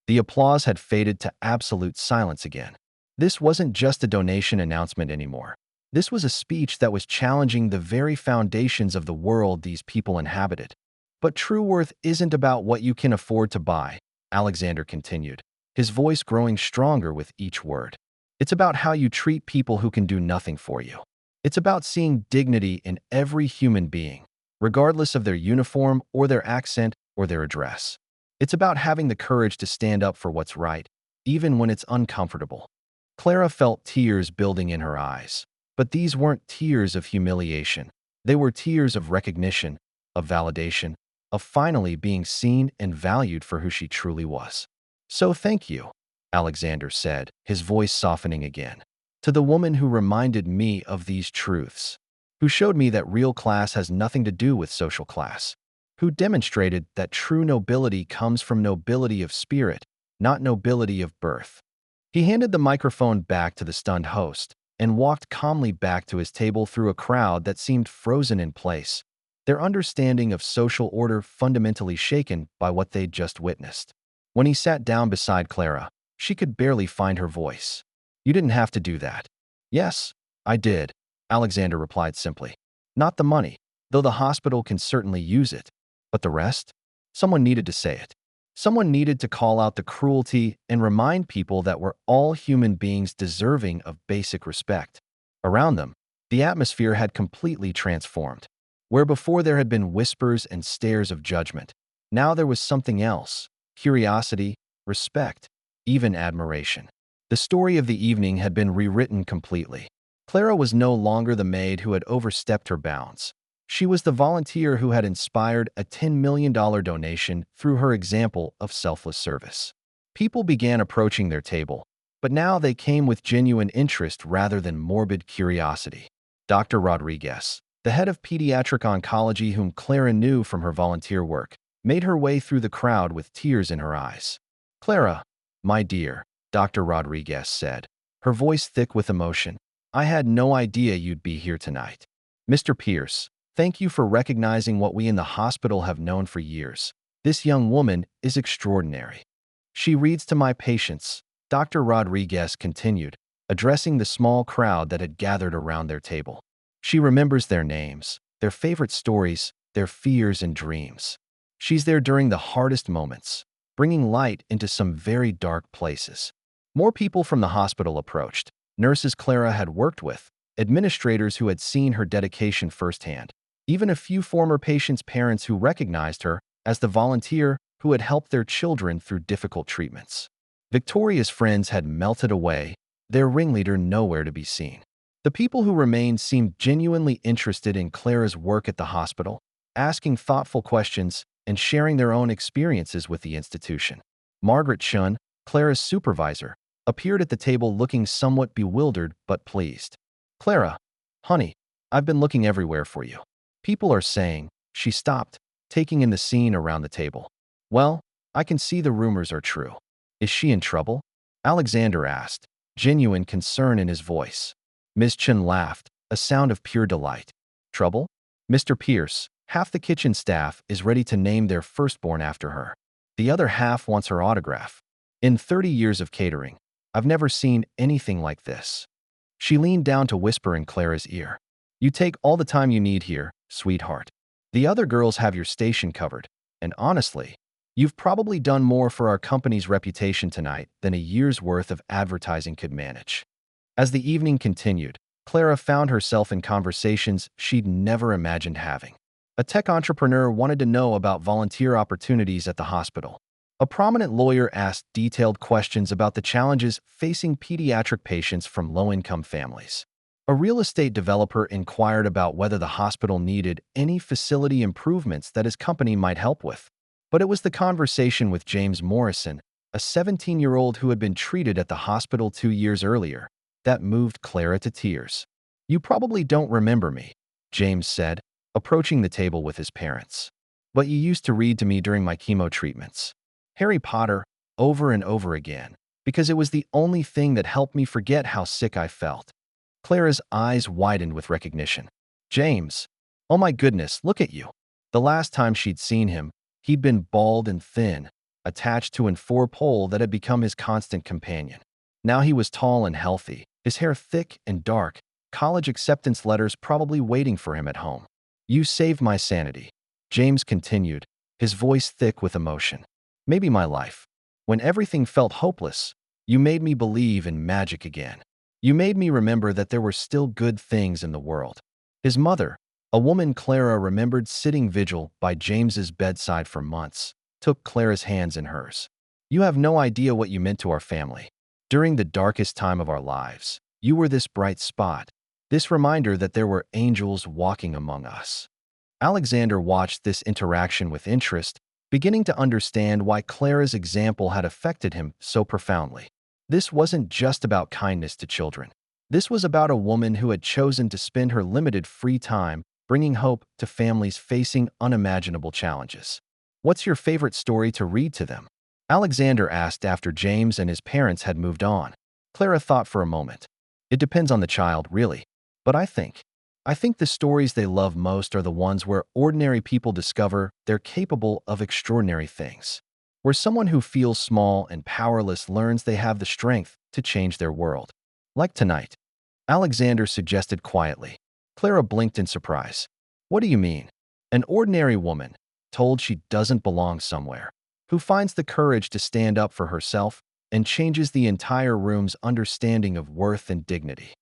The applause had faded to absolute silence again. This wasn't just a donation announcement anymore. This was a speech that was challenging the very foundations of the world these people inhabited. But true worth isn't about what you can afford to buy, Alexander continued, his voice growing stronger with each word. It's about how you treat people who can do nothing for you. It's about seeing dignity in every human being, regardless of their uniform or their accent or their address. It's about having the courage to stand up for what's right, even when it's uncomfortable. Clara felt tears building in her eyes. But these weren't tears of humiliation. They were tears of recognition, of validation, of finally being seen and valued for who she truly was. "So thank you," Alexander said, his voice softening again, "to the woman who reminded me of these truths, who showed me that real class has nothing to do with social class, who demonstrated that true nobility comes from nobility of spirit, not nobility of birth." He handed the microphone back to the stunned host and walked calmly back to his table through a crowd that seemed frozen in place, their understanding of social order fundamentally shaken by what they'd just witnessed. When he sat down beside Clara, she could barely find her voice. "You didn't have to do that." "Yes, I did," Alexander replied simply. "Not the money, though the hospital can certainly use it. But the rest? Someone needed to say it. Someone needed to call out the cruelty and remind people that we're all human beings deserving of basic respect." Around them, the atmosphere had completely transformed. Where before there had been whispers and stares of judgment, now there was something else: curiosity, respect, even admiration. The story of the evening had been rewritten completely. Clara was no longer the maid who had overstepped her bounds. She was the volunteer who had inspired a $10 million donation through her example of selfless service. People began approaching their table, but now they came with genuine interest rather than morbid curiosity. Dr. Rodriguez, the head of pediatric oncology whom Clara knew from her volunteer work, made her way through the crowd with tears in her eyes. "Clara, my dear," Dr. Rodriguez said, her voice thick with emotion, "I had no idea you'd be here tonight. Mr. Pierce, thank you for recognizing what we in the hospital have known for years. This young woman is extraordinary. She reads to my patients," Dr. Rodriguez continued, addressing the small crowd that had gathered around their table. "She remembers their names, their favorite stories, their fears and dreams. She's there during the hardest moments, bringing light into some very dark places." More people from the hospital approached: nurses Clara had worked with, administrators who had seen her dedication firsthand, even a few former patients' parents who recognized her as the volunteer who had helped their children through difficult treatments. Victoria's friends had melted away, their ringleader nowhere to be seen. The people who remained seemed genuinely interested in Clara's work at the hospital, asking thoughtful questions and sharing their own experiences with the institution. Margaret Chun, Clara's supervisor, appeared at the table looking somewhat bewildered but pleased. "Clara, honey, I've been looking everywhere for you. People are saying," she stopped, taking in the scene around the table. "Well, I can see the rumors are true. Is she in trouble?" Alexander asked, genuine concern in his voice. Ms. Chen laughed, a sound of pure delight. "Trouble? Mr. Pierce, half the kitchen staff is ready to name their firstborn after her. The other half wants her autograph. In 30 years of catering, I've never seen anything like this." She leaned down to whisper in Clara's ear. "You take all the time you need here, sweetheart. The other girls have your station covered, and honestly, you've probably done more for our company's reputation tonight than a year's worth of advertising could manage." As the evening continued, Clara found herself in conversations she'd never imagined having. A tech entrepreneur wanted to know about volunteer opportunities at the hospital. A prominent lawyer asked detailed questions about the challenges facing pediatric patients from low-income families. A real estate developer inquired about whether the hospital needed any facility improvements that his company might help with. But it was the conversation with James Morrison, a 17-year-old who had been treated at the hospital 2 years earlier, that moved Clara to tears. "You probably don't remember me," James said, approaching the table with his parents. "But you used to read to me during my chemo treatments. Harry Potter, over and over again, because it was the only thing that helped me forget how sick I felt. Clara's eyes widened with recognition. James. Oh my goodness, look at you. The last time she'd seen him, he'd been bald and thin, attached to an four-pole that had become his constant companion. Now he was tall and healthy, his hair thick and dark, college acceptance letters probably waiting for him at home. You saved my sanity, James continued, his voice thick with emotion. Maybe my life. When everything felt hopeless, you made me believe in magic again. You made me remember that there were still good things in the world. His mother, a woman Clara remembered sitting vigil by James's bedside for months, took Clara's hands in hers. You have no idea what you meant to our family. During the darkest time of our lives, you were this bright spot, this reminder that there were angels walking among us. Alexander watched this interaction with interest, beginning to understand why Clara's example had affected him so profoundly. This wasn't just about kindness to children. This was about a woman who had chosen to spend her limited free time bringing hope to families facing unimaginable challenges. What's your favorite story to read to them? Alexander asked after James and his parents had moved on. Clara thought for a moment. It depends on the child, really. But I think the stories they love most are the ones where ordinary people discover they're capable of extraordinary things. Where someone who feels small and powerless learns they have the strength to change their world. Like tonight. Alexander suggested quietly. Clara blinked in surprise. What do you mean? An ordinary woman, told she doesn't belong somewhere, who finds the courage to stand up for herself and changes the entire room's understanding of worth and dignity.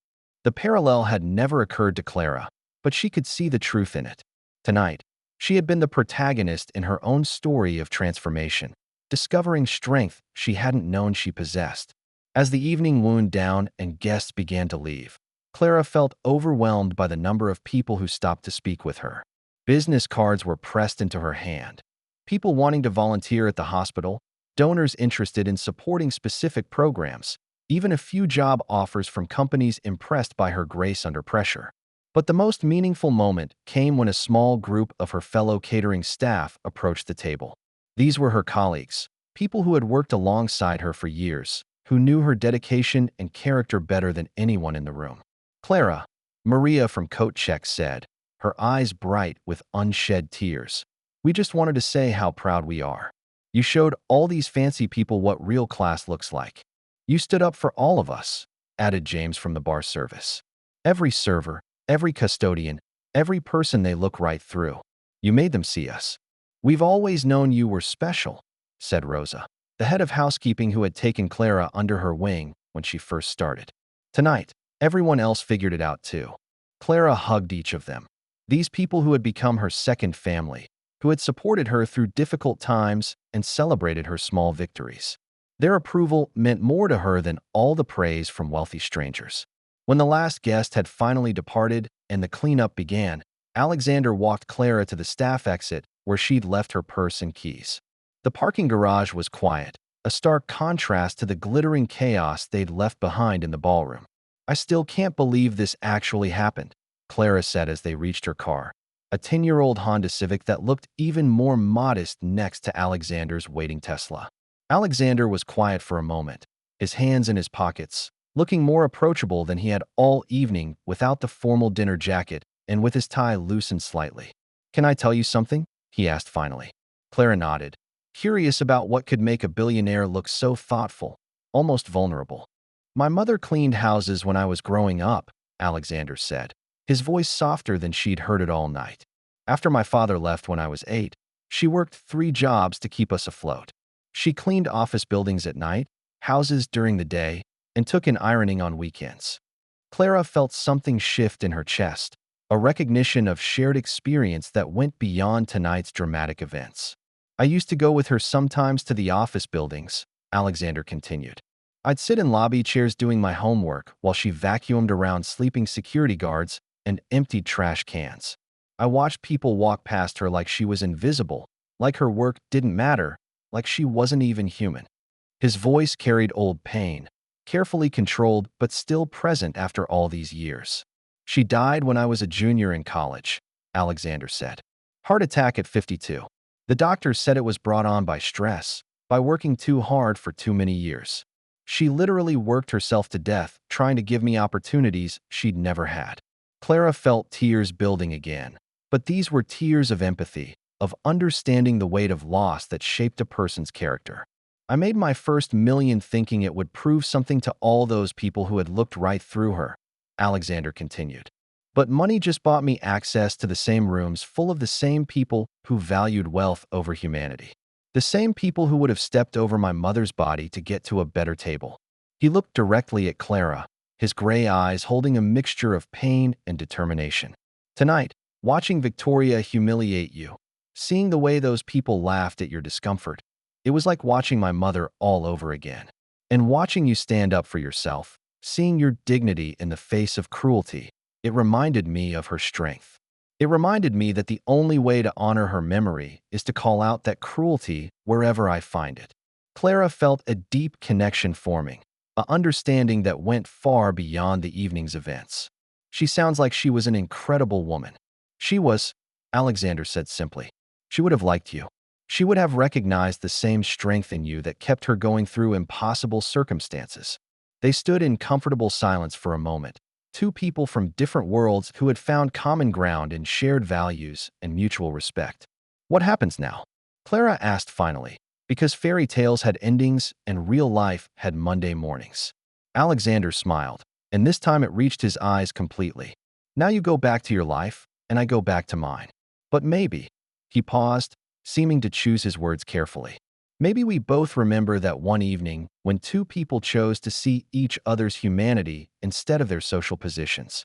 The parallel had never occurred to Clara, but she could see the truth in it. Tonight, she had been the protagonist in her own story of transformation, discovering strength she hadn't known she possessed. As the evening wound down and guests began to leave, Clara felt overwhelmed by the number of people who stopped to speak with her. Business cards were pressed into her hand. People wanting to volunteer at the hospital, donors interested in supporting specific programs, even a few job offers from companies impressed by her grace under pressure. But the most meaningful moment came when a small group of her fellow catering staff approached the table. These were her colleagues, people who had worked alongside her for years, who knew her dedication and character better than anyone in the room. Clara, Maria from Coat Check said, her eyes bright with unshed tears. We just wanted to say how proud we are. You showed all these fancy people what real class looks like. You stood up for all of us, added James from the bar service. Every server, every custodian, every person they look right through. You made them see us. We've always known you were special, said Rosa, the head of housekeeping who had taken Clara under her wing when she first started. Tonight, everyone else figured it out too. Clara hugged each of them. These people who had become her second family, who had supported her through difficult times and celebrated her small victories. Their approval meant more to her than all the praise from wealthy strangers. When the last guest had finally departed and the cleanup began, Alexander walked Clara to the staff exit where she'd left her purse and keys. The parking garage was quiet, a stark contrast to the glittering chaos they'd left behind in the ballroom. I still can't believe this actually happened, Clara said as they reached her car, a 10-year-old Honda Civic that looked even more modest next to Alexander's waiting Tesla. Alexander was quiet for a moment, his hands in his pockets, looking more approachable than he had all evening without the formal dinner jacket and with his tie loosened slightly. Can I tell you something? He asked finally. Clara nodded, curious about what could make a billionaire look so thoughtful, almost vulnerable. My mother cleaned houses when I was growing up, Alexander said, his voice softer than she'd heard it all night. After my father left when I was 8, she worked 3 jobs to keep us afloat. She cleaned office buildings at night, houses during the day, and took in ironing on weekends. Clara felt something shift in her chest, a recognition of shared experience that went beyond tonight's dramatic events. I used to go with her sometimes to the office buildings, Alexander continued. I'd sit in lobby chairs doing my homework while she vacuumed around sleeping security guards and emptied trash cans. I watched people walk past her like she was invisible, like her work didn't matter, like she wasn't even human. His voice carried old pain, carefully controlled but still present after all these years. She died when I was a junior in college, Alexander said. Heart attack at 52. The doctor said it was brought on by stress, by working too hard for too many years. She literally worked herself to death trying to give me opportunities she'd never had. Clara felt tears building again, but these were tears of empathy, of understanding the weight of loss that shaped a person's character. I made my first million thinking it would prove something to all those people who had looked right through her, Alexander continued. But money just bought me access to the same rooms full of the same people who valued wealth over humanity. The same people who would have stepped over my mother's body to get to a better table. He looked directly at Clara, his gray eyes holding a mixture of pain and determination. Tonight, watching Victoria humiliate you, seeing the way those people laughed at your discomfort, it was like watching my mother all over again. And watching you stand up for yourself, seeing your dignity in the face of cruelty, it reminded me of her strength. It reminded me that the only way to honor her memory is to call out that cruelty wherever I find it. Clara felt a deep connection forming, an understanding that went far beyond the evening's events. She sounds like she was an incredible woman. She was, Alexander said simply. She would have liked you. She would have recognized the same strength in you that kept her going through impossible circumstances. They stood in comfortable silence for a moment, two people from different worlds who had found common ground in shared values and mutual respect. What happens now? Clara asked finally, because fairy tales had endings and real life had Monday mornings. Alexander smiled, and this time it reached his eyes completely. Now you go back to your life, and I go back to mine. But maybe, he paused, seeming to choose his words carefully. Maybe we both remember that one evening when two people chose to see each other's humanity instead of their social positions.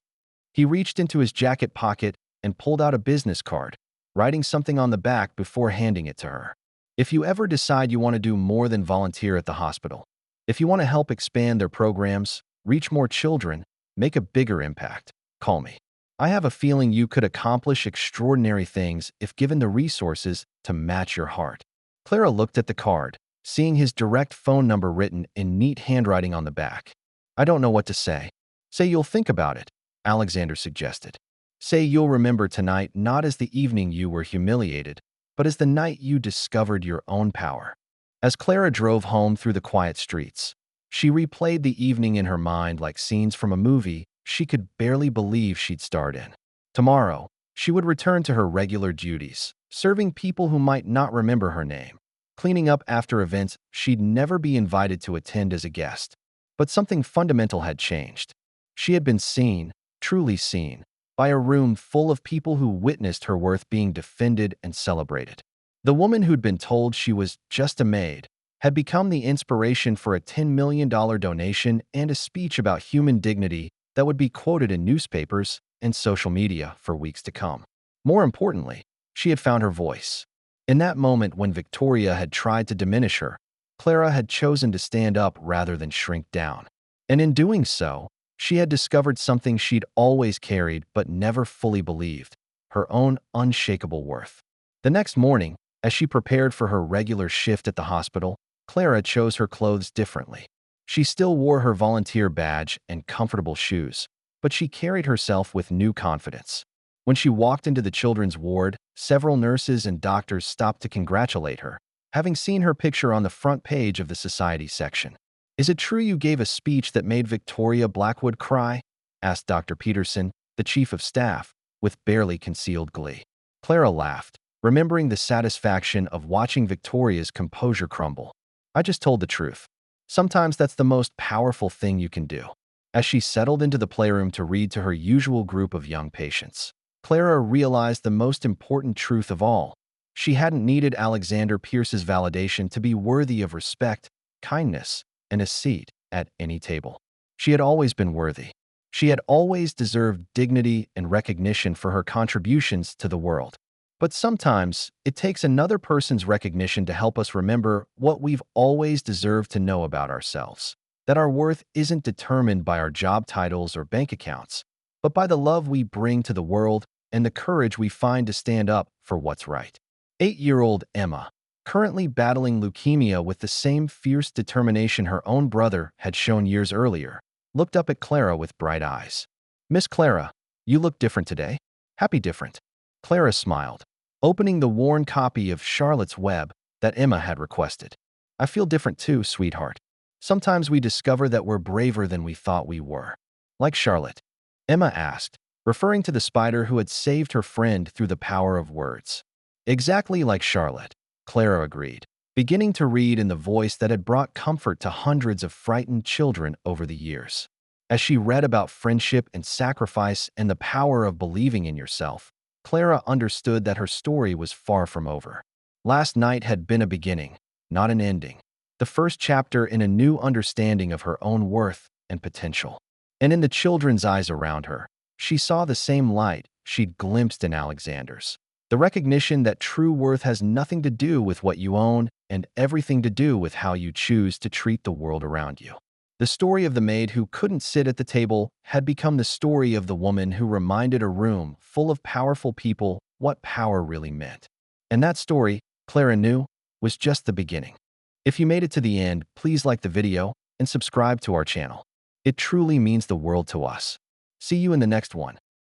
He reached into his jacket pocket and pulled out a business card, writing something on the back before handing it to her. If you ever decide you want to do more than volunteer at the hospital, if you want to help expand their programs, reach more children, make a bigger impact, call me. I have a feeling you could accomplish extraordinary things if given the resources to match your heart. Clara looked at the card, seeing his direct phone number written in neat handwriting on the back. I don't know what to say. Say you'll think about it, Alexander suggested. Say you'll remember tonight not as the evening you were humiliated, but as the night you discovered your own power. As Clara drove home through the quiet streets, she replayed the evening in her mind like scenes from a movie she could barely believe she'd starred in. Tomorrow, she would return to her regular duties, serving people who might not remember her name, cleaning up after events she'd never be invited to attend as a guest. But something fundamental had changed. She had been seen, truly seen, by a room full of people who witnessed her worth being defended and celebrated. The woman who'd been told she was just a maid had become the inspiration for a $10 million donation and a speech about human dignity that would be quoted in newspapers and social media for weeks to come. More importantly, she had found her voice. In that moment when Victoria had tried to diminish her, Clara had chosen to stand up rather than shrink down. And in doing so, she had discovered something she'd always carried but never fully believed, her own unshakable worth. The next morning, as she prepared for her regular shift at the hospital, Clara chose her clothes differently. She still wore her volunteer badge and comfortable shoes, but she carried herself with new confidence. When she walked into the children's ward, several nurses and doctors stopped to congratulate her, having seen her picture on the front page of the society section. "Is it true you gave a speech that made Victoria Blackwood cry?" asked Dr. Peterson, the chief of staff, with barely concealed glee. Clara laughed, remembering the satisfaction of watching Victoria's composure crumble. "I just told the truth. Sometimes that's the most powerful thing you can do." As she settled into the playroom to read to her usual group of young patients, Clara realized the most important truth of all. She hadn't needed Alexander Pierce's validation to be worthy of respect, kindness, and a seat at any table. She had always been worthy. She had always deserved dignity and recognition for her contributions to the world. But sometimes, it takes another person's recognition to help us remember what we've always deserved to know about ourselves. That our worth isn't determined by our job titles or bank accounts, but by the love we bring to the world and the courage we find to stand up for what's right. 8-year-old Emma, currently battling leukemia with the same fierce determination her own brother had shown years earlier, looked up at Clara with bright eyes. "Miss Clara, you look different today." "Happy different." Clara smiled, opening the worn copy of Charlotte's Web that Emma had requested. I feel different too, sweetheart. Sometimes we discover that we're braver than we thought we were. Like Charlotte. Emma asked, referring to the spider who had saved her friend through the power of words. Exactly like Charlotte, Clara agreed, beginning to read in the voice that had brought comfort to hundreds of frightened children over the years. As she read about friendship and sacrifice and the power of believing in yourself, Clara understood that her story was far from over. Last night had been a beginning, not an ending. The first chapter in a new understanding of her own worth and potential. And in the children's eyes around her, she saw the same light she'd glimpsed in Alexander's. The recognition that true worth has nothing to do with what you own and everything to do with how you choose to treat the world around you. The story of the maid who couldn't sit at the table had become the story of the woman who reminded a room full of powerful people what power really meant. And that story, Clara knew, was just the beginning. If you made it to the end, please like the video and subscribe to our channel. It truly means the world to us. See you in the next one.